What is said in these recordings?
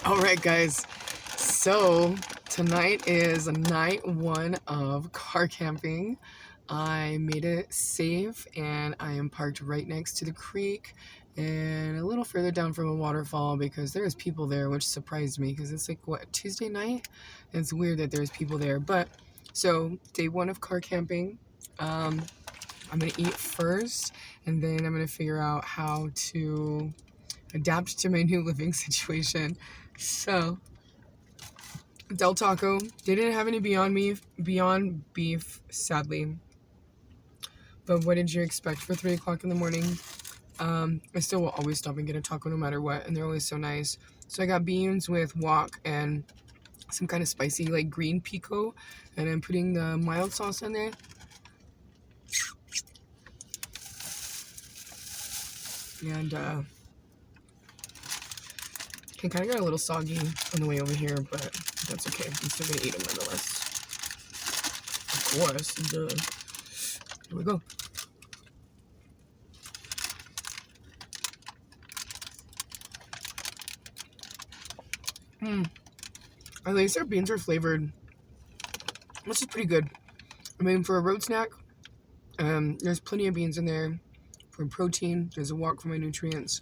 Alright guys, so tonight is night one of car camping. I made it safe and I am parked right next to the creek and a little further down from a waterfall because there's people there, which surprised me because it's like, what, Tuesday night? It's weird that there's people there. But so day one of car camping, I'm gonna eat first and then I'm gonna figure out how to adapt to my new living situation. So Del Taco, they didn't have any Beyond Beef, sadly. But what did you expect for 3 o'clock in the morning? I still will always stop and get a taco no matter what, and they're always so nice. So I got beans with wok and some kind of spicy like green pico, and I'm putting the mild sauce in there. And it kind of got a little soggy on the way over here, but that's okay. I'm still gonna eat them nonetheless. Of course, duh. Here we go. At least their beans are flavored. This is pretty good. I mean, for a road snack, there's plenty of beans in there for protein. There's a wok for my nutrients.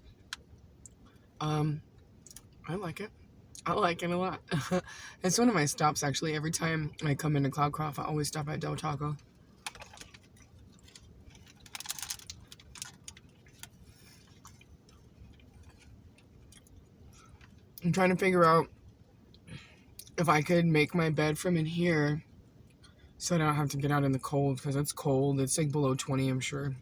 I like it. I like it a lot. It's one of my stops, actually. Every time I come into Cloudcroft, I always stop at Del Taco. I'm trying to figure out if I could make my bed from in here so I don't have to get out in the cold, because it's cold. It's like below 20, I'm sure.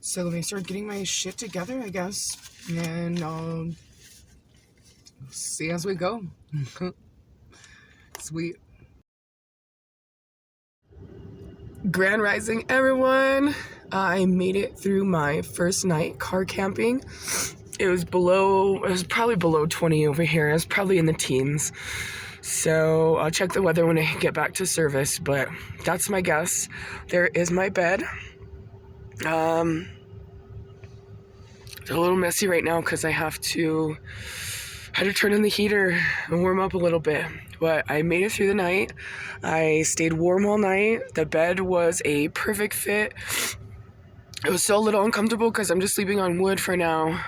So let me start getting my shit together, I guess, and I'll see as we go. Sweet. Grand Rising, everyone. I made it through my first night car camping. It was probably below 20 over here. It was probably in the teens. So I'll check the weather when I get back to service, but that's my guess. There is my bed. It's a little messy right now because I had to turn on the heater and warm up a little bit. But I made it through the night. I stayed warm all night. The bed was a perfect fit. It was so a little uncomfortable because I'm just sleeping on wood for now.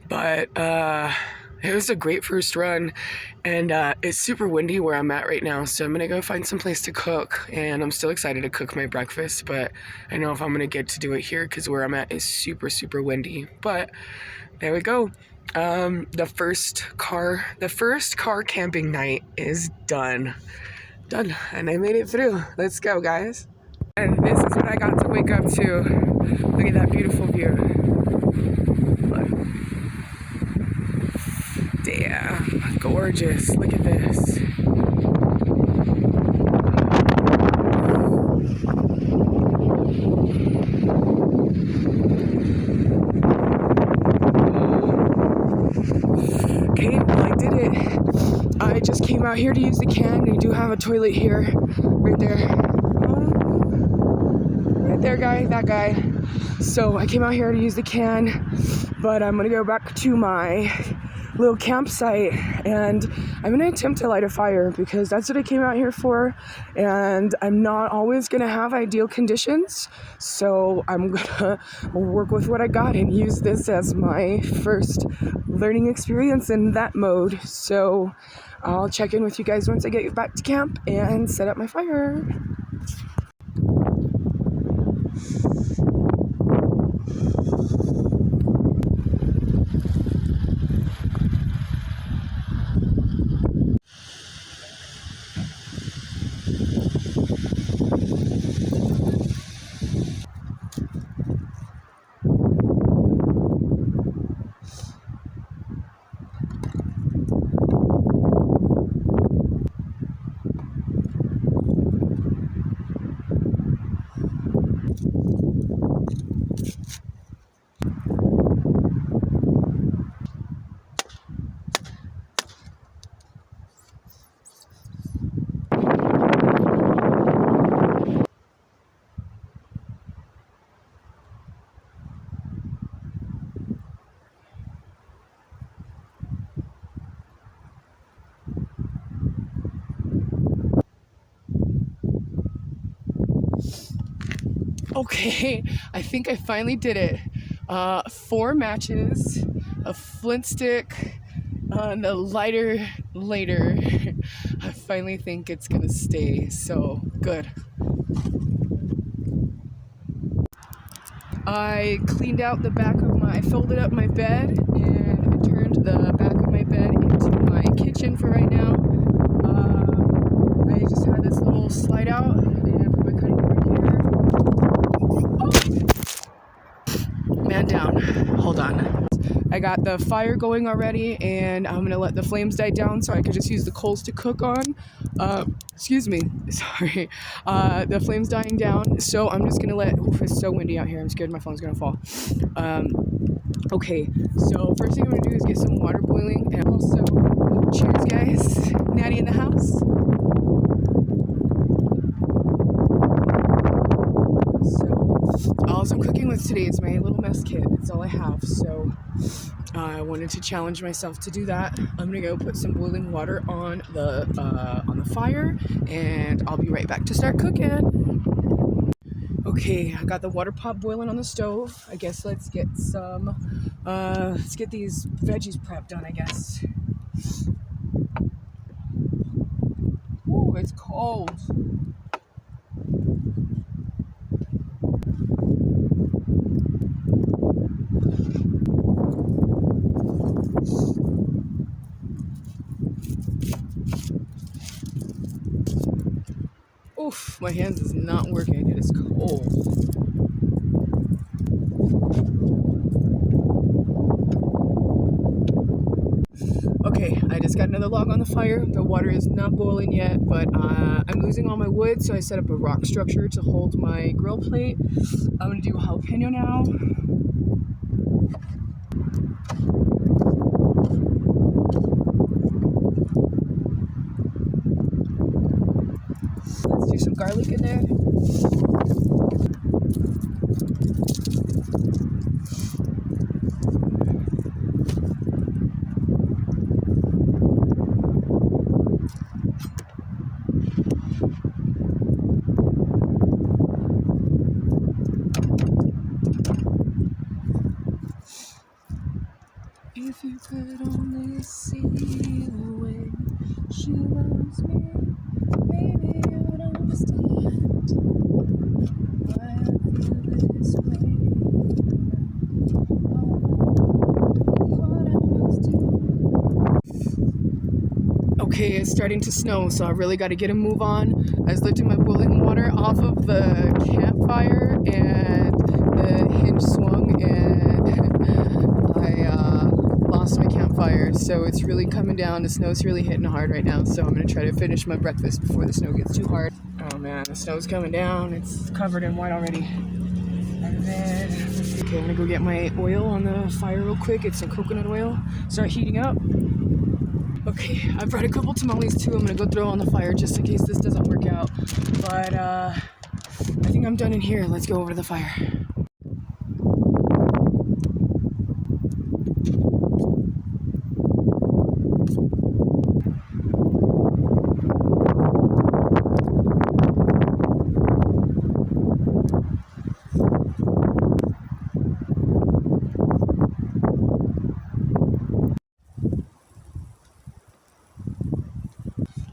But it was a great first run. And it's super windy where I'm at right now. So I'm going to go find some place to cook. And I'm still excited to cook my breakfast. But I know if I'm going to get to do it here because where I'm at is super, super windy. But there we go. The first car camping night is done, and I made it through. Let's go, guys. And this is what I got to wake up to. Look at that beautiful view. Look. Damn, gorgeous. Look at this. I just came out here to use the can. They do have a toilet here, right there, that guy. So I came out here to use the can, but I'm gonna go back to my little campsite and I'm gonna attempt to light a fire because that's what I came out here for, and I'm not always gonna have ideal conditions, so I'm gonna work with what I got and use this as my first learning experience in that mode. So I'll check in with you guys once I get back to camp and set up my fire. Okay, I think I finally did it. 4 matches, a flint stick, and a lighter later. I finally think it's gonna stay, so good. I cleaned out the back of I folded up my bed and I turned the back of my bed into my kitchen for right now. I just had this little slide out and put my cutting board here. Oh! Man down. Hold on. I got the fire going already and I'm gonna let the flames die down so I can just use the coals to cook on. Excuse me, sorry. The flames dying down, so I'm just gonna oof, it's so windy out here, I'm scared my phone's gonna fall. Okay, so first thing I'm gonna do is get some water boiling and also, cheers guys, Natty in the house. All I'm cooking with today is my little mess kit. That's all I have. So I wanted to challenge myself to do that. I'm gonna go put some boiling water on the fire, and I'll be right back to start cooking. Okay, I got the water pot boiling on the stove. I guess let's get these veggies prepped done, I guess. Ooh, it's cold. Oof, my hands is not working. It is cold. Okay, I just got another log on the fire. The water is not boiling yet, but I'm losing all my wood, so I set up a rock structure to hold my grill plate. I'm gonna do jalapeno now. Let's do some garlic in there. If you could only see the way she loves me, maybe you would understand why I feel this way. What I must do. Okay, it's starting to snow, so I really got to get a move on. I was lifting my boiling water off of the campfire, and the hinge swung, and I lost my campfire, so it's really coming down. The snow's really hitting hard right now, so I'm gonna try to finish my breakfast before the snow gets too hard. Oh man, the snow's coming down. It's covered in white already. And then, okay, I'm gonna go get my oil on the fire real quick. Get some coconut oil, start heating up. Okay, I brought a couple tamales too. I'm gonna go throw on the fire just in case this doesn't work out. But I think I'm done in here. Let's go over to the fire.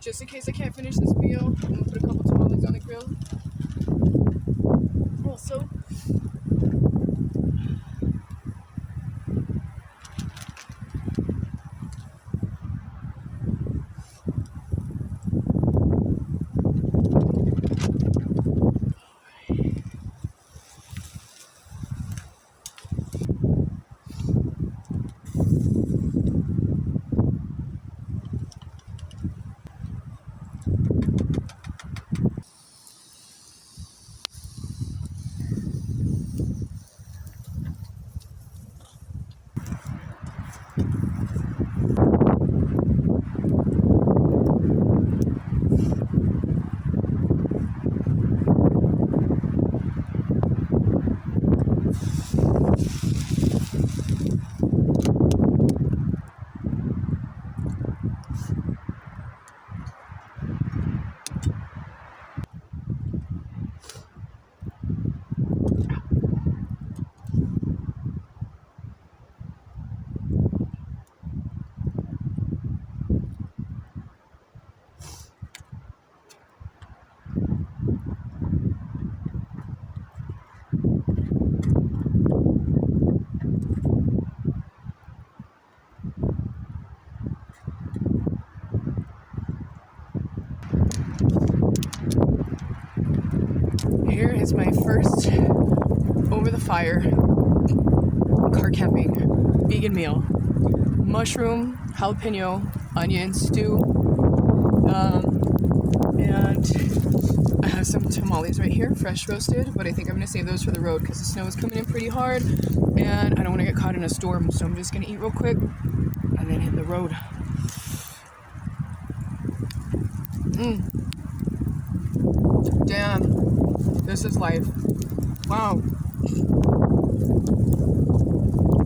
Just in case I can't finish this meal, I'm gonna put a couple tamales on the grill. Also, is my first over the fire car camping vegan meal. Mushroom, jalapeno, onion stew, and I have some tamales right here, fresh roasted, but I think I'm gonna save those for the road because the snow is coming in pretty hard and I don't want to get caught in a storm, so I'm just gonna eat real quick and then hit the road. Damn, this is life. Wow.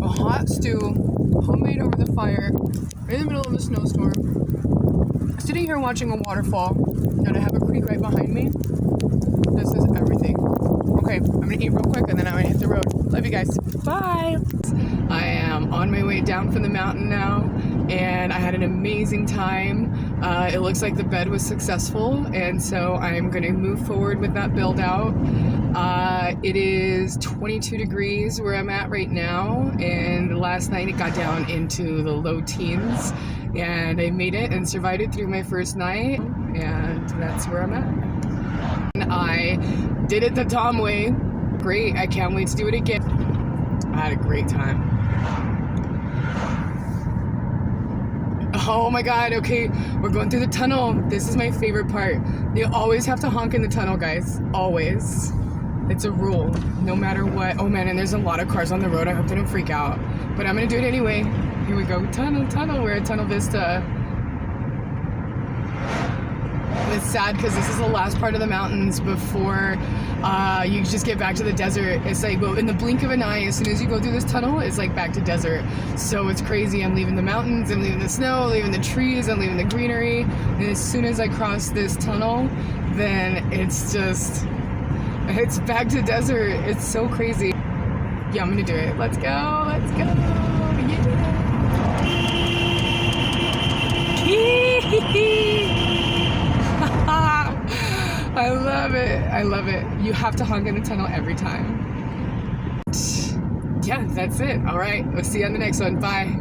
A hot stew, homemade over the fire, in the middle of a snowstorm. Sitting here watching a waterfall, and I have a creek right behind me. This is everything. Okay, I'm gonna eat real quick and then I'm gonna hit the road. Love you guys. Bye. I am on my way down from the mountain now, and I had an amazing time. It looks like the bed was successful, and so I'm gonna move forward with that build out. It is 22 degrees where I'm at right now, and last night it got down into the low teens, and I made it and survived it through my first night, and that's where I'm at. And I did it the Tom way. Great, I can't wait to do it again. I had a great time. Oh my god, okay, we're going through the tunnel. This is my favorite part. You always have to honk in the tunnel, guys. Always. It's a rule, no matter what. Oh man, and there's a lot of cars on the road. I hope they don't freak out. But I'm gonna do it anyway. Here we go. Tunnel. We're at Tunnel Vista. And it's sad because this is the last part of the mountains before you just get back to the desert. It's like, well, in the blink of an eye, as soon as you go through this tunnel, it's like back to desert. So it's crazy. I'm leaving the mountains, I'm leaving the snow, leaving the trees, I'm leaving the greenery. And as soon as I cross this tunnel, then it's back to desert. It's so crazy. Yeah, I'm gonna do it. Let's go. Let's go. Yeah. I love it. I love it. You have to honk in the tunnel every time. Yeah, that's it. All right. We'll see you on the next one. Bye.